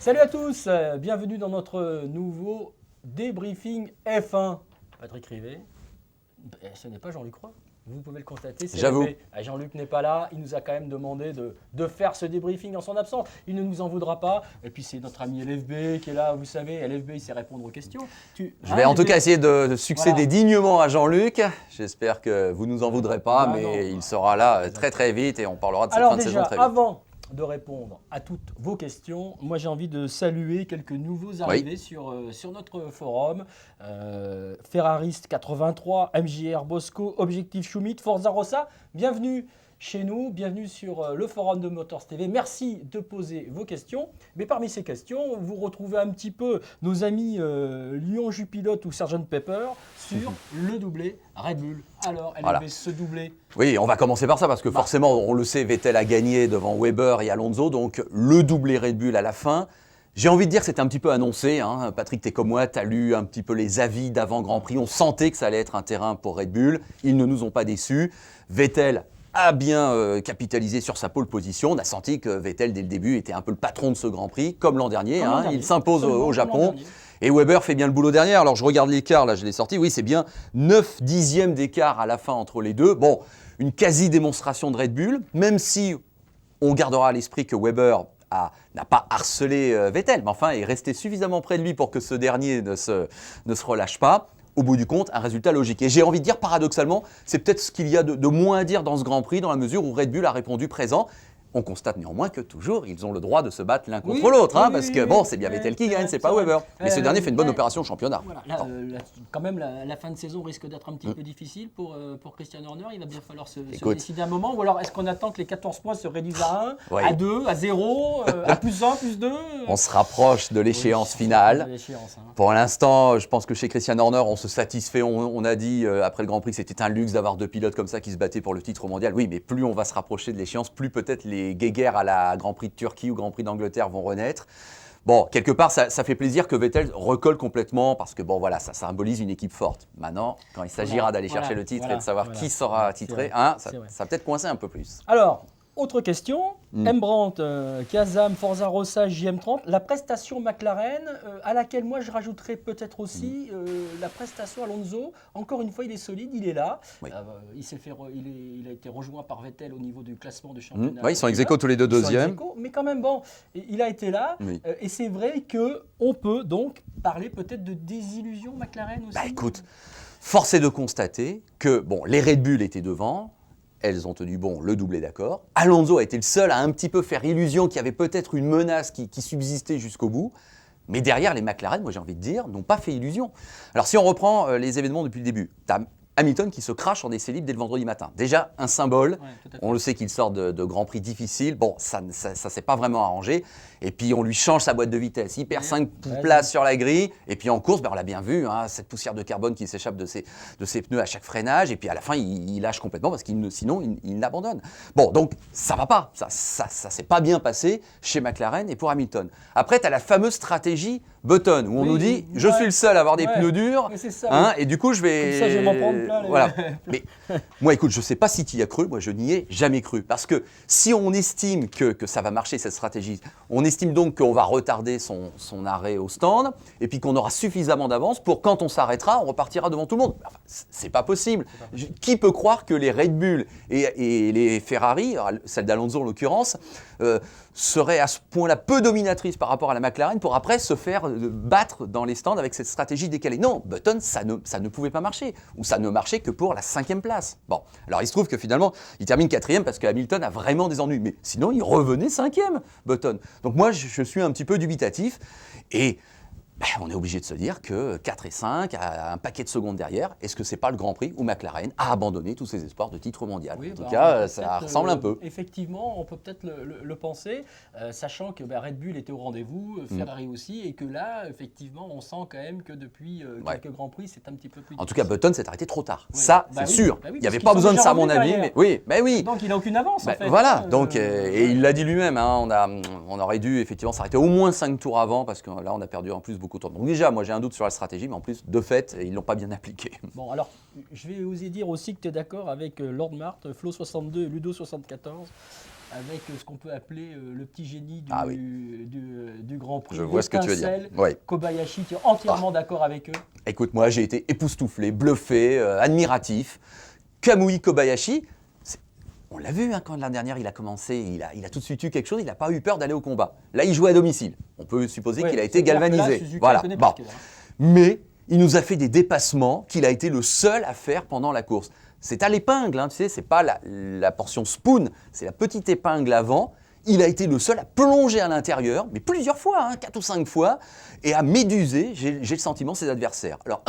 Salut à tous, bienvenue dans notre nouveau débriefing F1. Patrick Rivet, ce n'est pas Jean-Luc Roy, vous pouvez le constater. J'avoue. Jean-Luc n'est pas là, il nous a quand même demandé de faire ce débriefing en son absence. Il ne nous en voudra pas. Et puis c'est notre ami LFB qui est là, vous savez, LFB il sait répondre aux questions. Je vais en tout cas essayer de succéder dignement à Jean-Luc. J'espère que vous ne nous en voudrez pas, mais il sera là très vite et on parlera de cette fin de saison très vite. Avant de répondre à toutes vos questions, moi j'ai envie de saluer quelques nouveaux arrivés sur notre forum. Ferrariste 83, MJR Bosco, Objectif Schumit, Forza Rossa, bienvenue chez nous, bienvenue sur le forum de Motors TV. Merci de poser vos questions. Mais parmi ces questions, vous retrouvez un petit peu nos amis Lyon Jupilote ou Sgt Pepper sur le doublé Red Bull. Alors, LFB, ce doublé. Oui, on va commencer par ça parce que forcément, on le sait, Vettel a gagné devant Weber et Alonso, donc le doublé Red Bull à la fin. J'ai envie de dire que c'était un petit peu annoncé. Patrick, t'es comme moi, tu as lu un petit peu les avis d'avant Grand Prix. On sentait que ça allait être un terrain pour Red Bull. Ils ne nous ont pas déçus. Vettel a bien capitalisé sur sa pole position. On a senti que Vettel, dès le début, était un peu le patron de ce Grand Prix, comme l'an dernier. Il s'impose au Japon. Et Weber fait bien le boulot derrière. Alors, je regarde l'écart, là, je l'ai sorti. Oui, c'est bien 9 dixièmes d'écart à la fin entre les deux. Bon, une quasi-démonstration de Red Bull, même si on gardera à l'esprit que Weber n'a pas harcelé Vettel, mais enfin est resté suffisamment près de lui pour que ce dernier ne se relâche pas. Au bout du compte, un résultat logique. Et j'ai envie de dire, paradoxalement, c'est peut-être ce qu'il y a de moins à dire dans ce Grand Prix, dans la mesure où Red Bull a répondu présent. On constate néanmoins que toujours, ils ont le droit de se battre l'un contre l'autre, parce que bon, c'est bien Vettel qui gagne, c'est pas Weber. Mais ce dernier fait une bonne opération au championnat. Voilà, quand même, la fin de saison risque d'être un petit peu difficile pour Christian Horner. Il va bien falloir se décider un moment. Ou alors, est-ce qu'on attend que les 14 points se réduisent à 1, à 2, à 0, à plus 1, plus 2 On se rapproche de l'échéance finale. Pour l'instant, je pense que chez Christian Horner, on se satisfait. On a dit après le Grand Prix que c'était un luxe d'avoir deux pilotes comme ça qui se battaient pour le titre mondial. Oui, mais plus on va se rapprocher de l'échéance, plus peut-être les guéguerres à la Grand Prix de Turquie ou Grand Prix d'Angleterre vont renaître. Bon, quelque part, ça fait plaisir que Vettel recolle complètement parce que bon, voilà, ça symbolise une équipe forte. Maintenant, quand il s'agira d'aller chercher le titre et de savoir qui sera titré, ça va peut-être coincer un peu plus. Alors, autre question, Embrandt, Kazam, Forza Rossa, JM30, la prestation McLaren, à laquelle moi je rajouterais peut-être aussi la prestation Alonso. Encore une fois, il est solide, il est là. Oui. Il a été rejoint par Vettel au niveau du classement de championnat. Oui, ils sont ex-aequo tous les deux deuxièmes. Mais quand même, bon, il a été là. Oui. Et c'est vrai qu'on peut donc parler peut-être de désillusion McLaren aussi. Écoute, force est de constater que bon, les Red Bull étaient devant. Elles ont tenu bon le doublé d'accord. Alonso a été le seul à un petit peu faire illusion qu'il y avait peut-être une menace qui subsistait jusqu'au bout. Mais derrière, les McLaren, moi j'ai envie de dire, n'ont pas fait illusion. Alors si on reprend les événements depuis le début, tu as Hamilton qui se crache en essai libre dès le vendredi matin. Déjà un symbole, on le sait qu'il sort de Grand Prix difficiles. Bon, ça s'est pas vraiment arrangé. Et puis on lui change sa boîte de vitesse. Il perd 5 places sur la grille. Et puis en course, on l'a bien vu, cette poussière de carbone qui s'échappe de ses pneus à chaque freinage. Et puis à la fin, il lâche complètement parce qu'il sinon il l'abandonne. Bon, donc ça va pas. Ça s'est pas bien passé chez McLaren et pour Hamilton. Après, tu as la fameuse stratégie Button où on nous dit je suis le seul à avoir des pneus durs. Et du coup, je vais. Comme ça, je vais m'en prendre plein. Voilà. Mais moi, écoute, je ne sais pas si tu y as cru. Moi, je n'y ai jamais cru. Parce que si on estime que ça va marcher, cette stratégie, on estime donc qu'on va retarder son arrêt au stand et puis qu'on aura suffisamment d'avance pour quand on s'arrêtera, on repartira devant tout le monde. Enfin, c'est pas possible. Qui peut croire que les Red Bull et les Ferrari, celle d'Alonso en l'occurrence, seraient à ce point-là peu dominatrices par rapport à la McLaren pour après se faire battre dans les stands avec cette stratégie décalée. Non, Button, ça ne pouvait pas marcher. Ou ça ne marchait que pour la 5e place. Bon, alors il se trouve que finalement, il termine 4e parce que Hamilton a vraiment des ennuis. Mais sinon, il revenait 5e, Button. Donc moi, je suis un petit peu dubitatif. Et on est obligé de se dire que 4 et 5, à un paquet de secondes derrière, est-ce que c'est pas le Grand Prix où McLaren a abandonné tous ses espoirs de titre mondial? En tout cas, ça ressemble un peu. Effectivement, on peut peut-être le penser, sachant que Red Bull était au rendez-vous, Ferrari aussi, et que là, effectivement, on sent quand même que depuis quelques Grands Prix, c'est un petit peu plus difficile. En tout cas, Button s'est arrêté trop tard. Ça, c'est sûr. Il n'y avait pas besoin de ça, à mon avis. Mais oui. Donc, il n'a aucune avance, en fait. Voilà. Donc, et il l'a dit lui-même. On aurait dû effectivement s'arrêter au moins 5 tours avant, parce que là, on a perdu en plus beaucoup de temps. Donc déjà, moi j'ai un doute sur la stratégie, mais en plus, de fait, ils ne l'ont pas bien appliqué. Bon, alors, je vais oser dire aussi que tu es d'accord avec Lord Mart, Flo62 et Ludo74, avec ce qu'on peut appeler le petit génie du Grand Prix. Je vois ce que tu veux dire. Ouais. Kobayashi, tu es entièrement d'accord avec eux? Écoute, moi j'ai été époustouflé, bluffé, admiratif. Kamui Kobayashi, on l'a vu quand l'année dernière il a commencé, il a tout de suite eu quelque chose, il n'a pas eu peur d'aller au combat. Là il jouait à domicile, on peut supposer qu'il a été galvanisé. Là, voilà. Bon. Mais il nous a fait des dépassements qu'il a été le seul à faire pendant la course. C'est à l'épingle, tu sais, c'est pas la portion spoon, c'est la petite épingle avant. Il a été le seul à plonger à l'intérieur, mais plusieurs fois, 4 ou 5 fois, et à méduser, j'ai le sentiment, ses adversaires. Alors,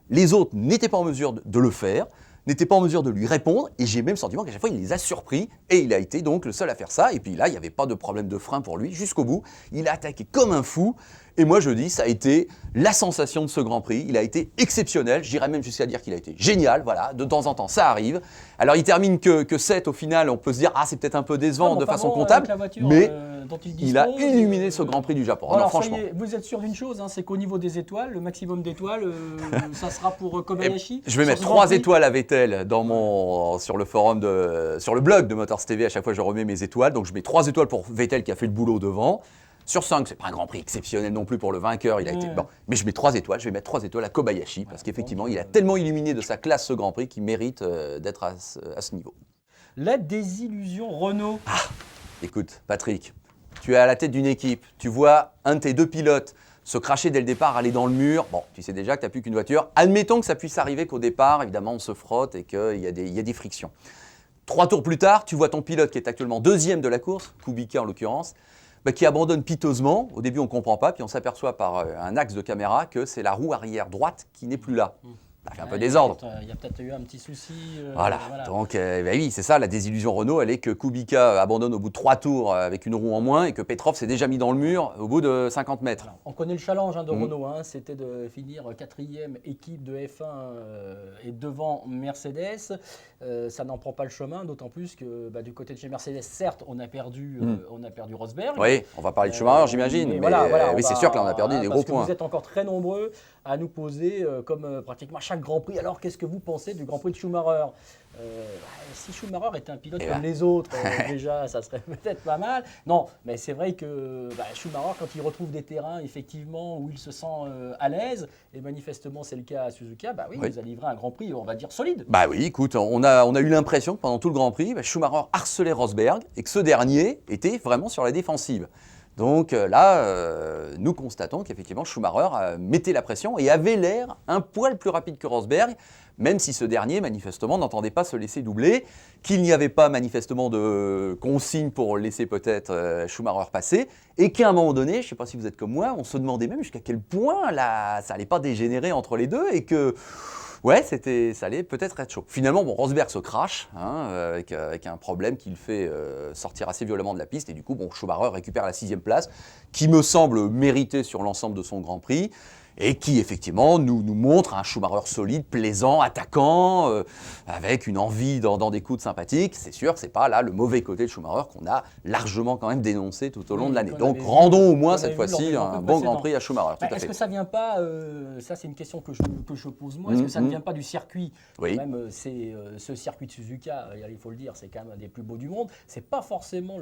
les autres n'étaient pas en mesure de le faire, n'étaient pas en mesure de lui répondre, et j'ai même le sentiment qu'à chaque fois, il les a surpris, et il a été donc le seul à faire ça. Et puis là, il n'y avait pas de problème de frein pour lui, jusqu'au bout. Il a attaqué comme un fou, et moi je dis, ça a été la sensation de ce Grand Prix. Il a été exceptionnel, j'irais même jusqu'à dire qu'il a été génial, voilà, de temps en temps, ça arrive. Alors il termine que 7 au final, on peut se dire, c'est peut-être un peu décevant de façon comptable, mais il a illuminé ce Grand Prix du Japon. Alors, franchement. Vous êtes sûr d'une chose, c'est qu'au niveau des étoiles, le maximum d'étoiles, ça sera pour Kobayashi. Je vais mettre 3 étoiles à Vettel sur le forum sur le blog de Motors TV. À chaque fois, je remets mes étoiles. Donc, je mets 3 étoiles pour Vettel qui a fait le boulot devant. Sur 5, c'est pas un Grand Prix exceptionnel non plus pour le vainqueur. Il a été bon, mais je mets 3 étoiles. Je vais mettre 3 étoiles à Kobayashi parce qu'effectivement, il a tellement illuminé de sa classe ce Grand Prix qu'il mérite d'être à ce niveau. La désillusion Renault. Écoute, Patrick, tu es à la tête d'une équipe. Tu vois un de tes 2 pilotes se cracher dès le départ, aller dans le mur. Bon, tu sais déjà que tu n'as plus qu'une voiture. Admettons que ça puisse arriver qu'au départ, évidemment, on se frotte et qu'il y a des frictions. 3 tours plus tard, tu vois ton pilote qui est actuellement 2e de la course, Kubica en l'occurrence, qui abandonne piteusement. Au début, on ne comprend pas, puis on s'aperçoit par un axe de caméra que c'est la roue arrière droite qui n'est plus là. Ça fait un peu désordre. Il y a peut-être eu un petit souci. Voilà. Donc oui, c'est ça, la désillusion Renault, elle est que Kubica abandonne au bout de 3 tours avec une roue en moins et que Petrov s'est déjà mis dans le mur au bout de 50 mètres. Alors, on connaît le challenge de Renault, c'était de finir 4e équipe de F1 et devant Mercedes. Ça n'en prend pas le chemin, d'autant plus que du côté de chez Mercedes, certes, on a perdu Rosberg. Oui, on va parler de Schumacher, j'imagine, mais c'est sûr que là, on a perdu des gros points. Vous êtes encore très nombreux à nous poser, comme pratiquement chaque Grand Prix, alors qu'est-ce que vous pensez du Grand Prix de Schumacher? Si Schumacher était un pilote comme les autres, déjà, ça serait peut-être pas mal. Non, mais c'est vrai que Schumacher, quand il retrouve des terrains, effectivement, où il se sent à l'aise, et manifestement c'est le cas à Suzuka, il nous a livré un Grand Prix, on va dire, solide. Oui, écoute, on a eu l'impression que pendant tout le Grand Prix, Schumacher harcelait Rosberg et que ce dernier était vraiment sur la défensive. Donc là, nous constatons qu'effectivement Schumacher mettait la pression et avait l'air un poil plus rapide que Rosberg, même si ce dernier, manifestement, n'entendait pas se laisser doubler, qu'il n'y avait pas manifestement de consigne pour laisser peut-être Schumacher passer, et qu'à un moment donné, je ne sais pas si vous êtes comme moi, on se demandait même jusqu'à quel point là, ça n'allait pas dégénérer entre les deux, et que ça allait peut-être être chaud. Finalement, Rosberg se crache avec un problème qui le fait sortir assez violemment de la piste. Et du coup, Schumacher récupère la 6e place, qui me semble méritée sur l'ensemble de son Grand Prix. Et qui, effectivement, nous montre un Schumacher solide, plaisant, attaquant, avec une envie dans des coups de sympathique. C'est sûr que ce n'est pas là le mauvais côté de Schumacher qu'on a largement quand même dénoncé tout au long de l'année. Donc, rendons au moins cette fois-ci un bon Grand Prix à Schumacher. Est-ce que ça ne vient pas, ça c'est une question que je pose moi, est-ce que ça ne vient pas du circuit? Oui. Même ce circuit de Suzuka, il faut le dire, c'est quand même un des plus beaux du monde. Ce n'est pas forcément,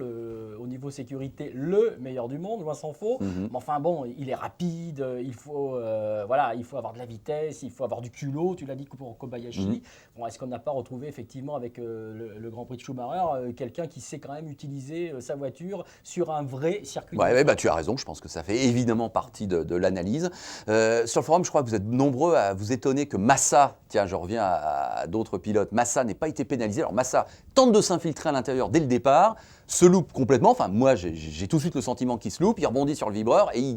au niveau sécurité, le meilleur du monde, loin s'en faut. Mais enfin il est rapide, il faut avoir de la vitesse, il faut avoir du culot, tu l'as dit pour Kobayashi. Est-ce qu'on n'a pas retrouvé effectivement avec le Grand Prix de Schumacher quelqu'un qui sait quand même utiliser sa voiture sur un vrai circuit? Tu as raison, je pense que ça fait évidemment partie de l'analyse. Sur le forum, je crois que vous êtes nombreux à vous étonner que Massa, tiens, je reviens à d'autres pilotes, Massa n'ait pas été pénalisé. Alors Massa tente de s'infiltrer à l'intérieur dès le départ, se loupe complètement. Enfin, moi, j'ai tout de suite le sentiment qu'il se loupe. Il rebondit sur le vibreur et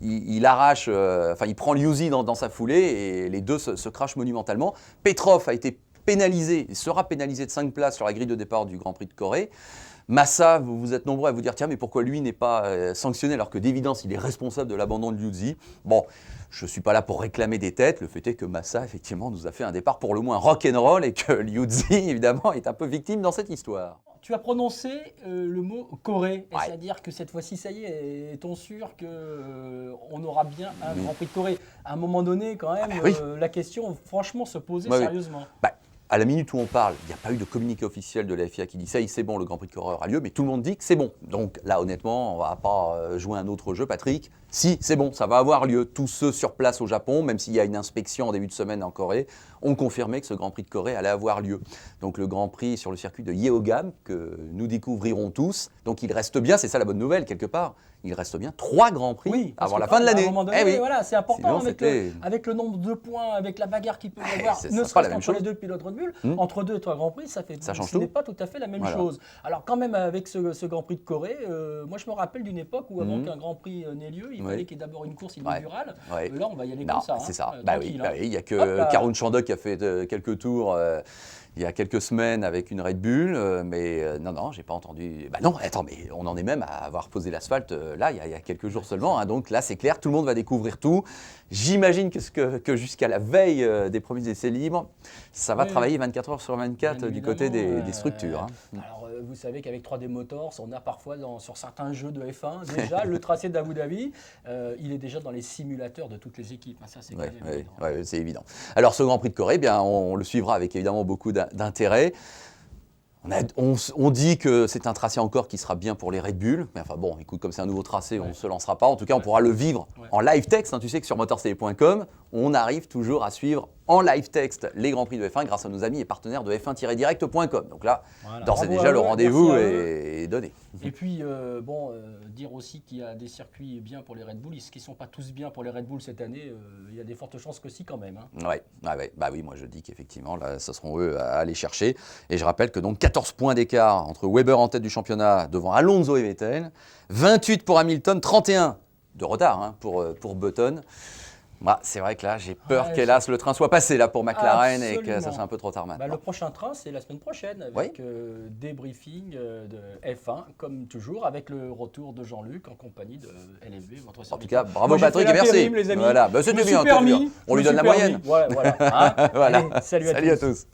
il arrache, il prend Liuzzi dans sa foulée et les deux se crachent monumentalement. Petrov a été pénalisé, sera pénalisé de 5 places sur la grille de départ du Grand Prix de Corée. Massa, vous êtes nombreux à vous dire, tiens, mais pourquoi lui n'est pas sanctionné alors que d'évidence, il est responsable de l'abandon de Liuzzi. Bon, je ne suis pas là pour réclamer des têtes. Le fait est que Massa, effectivement, nous a fait un départ pour le moins rock'n'roll et que Liuzzi, évidemment, est un peu victime dans cette histoire. Tu as prononcé le mot Corée, c'est-à-dire que cette fois-ci, ça y est-on sûr qu'on aura bien un Grand Prix de Corée? À un moment donné, quand même, la question, franchement, se posait sérieusement. à la minute où on parle, il n'y a pas eu de communiqué officiel de la FIA qui dit ça y est, c'est bon, le Grand Prix de Corée aura lieu, mais tout le monde dit que c'est bon. Donc là, honnêtement, on ne va pas jouer un autre jeu, Patrick. Si, c'est bon, ça va avoir lieu. Tous ceux sur place au Japon, même s'il y a une inspection en début de semaine en Corée, ont confirmé que ce Grand Prix de Corée allait avoir lieu. Donc le Grand Prix sur le circuit de Yeogam, que nous découvrirons tous. Donc il reste bien, c'est ça la bonne nouvelle quelque part, il reste bien 3 Grands Prix avant la fin de l'année. Voilà, c'est important Sinon, avec le nombre de points, avec la bagarre qu'il peut y avoir, c'est ne pas la serait-ce même qu'entre les chose. deux pilotes Red Bull, entre 2 et 3 Grands Prix, ce n'est pas tout à fait la même Voilà. chose. Alors quand même avec ce Grand Prix de Corée, moi je me rappelle d'une époque où avant qu'un Grand Prix n'ait lieu, il fallait qu'il y ait d'abord une course inaugurale. Là on va y aller comme ça. C'est ça. Tranquille, Il n'y a que Karun Chandok qui a fait quelques tours il y a quelques semaines avec une Red Bull, mais non, j'ai pas entendu. Bah non, attends, mais on en est même à avoir posé l'asphalte là, il y a quelques jours seulement. Hein, donc là, c'est clair, tout le monde va découvrir tout. J'imagine que jusqu'à la veille des premiers essais libres, ça va travailler 24 heures sur 24 du côté des structures. Hein. Alors, vous savez qu'avec 3D Motors, on a parfois sur certains jeux de F1, déjà, le tracé d'Abu Dhabi, il est déjà dans les simulateurs de toutes les équipes. Ça, c'est évident. C'est évident. Alors, ce Grand Prix de Corée, bien, on le suivra avec évidemment beaucoup d'intérêt. On dit que c'est un tracé encore qui sera bien pour les Red Bull, mais enfin bon, écoute, comme c'est un nouveau tracé, on ne se lancera pas. En tout cas, on pourra le vivre en live texte. Hein, tu sais que sur motorstv.com, on arrive toujours à suivre en live texte les Grands Prix de F1 grâce à nos amis et partenaires de F1-direct.com. Donc là, d'ores et déjà, le rendez-vous est donné. Et puis, dire aussi qu'il y a des circuits bien pour les Red Bull. Est-ce qu'ils ne sont pas tous bien pour les Red Bull cette année? Il y a des fortes chances que si quand même. Hein. Bah oui, moi je dis qu'effectivement, là, ce seront eux à aller chercher. Et je rappelle que donc 14 points d'écart entre Weber en tête du championnat devant Alonso et Vettel, 28 pour Hamilton, 31 de retard pour Button. Bah, c'est vrai que là, j'ai peur qu'hélas le train soit passé là pour McLaren et que ça soit un peu trop tard maintenant. Le prochain train, c'est la semaine prochaine avec débriefing de F1, comme toujours, avec le retour de Jean-Luc en compagnie de LFB, votre service. En tout cas, bravo Patrick et merci. Les amis. Voilà, c'était bien. On lui donne la moyenne. Voilà. Allez, salut à tous.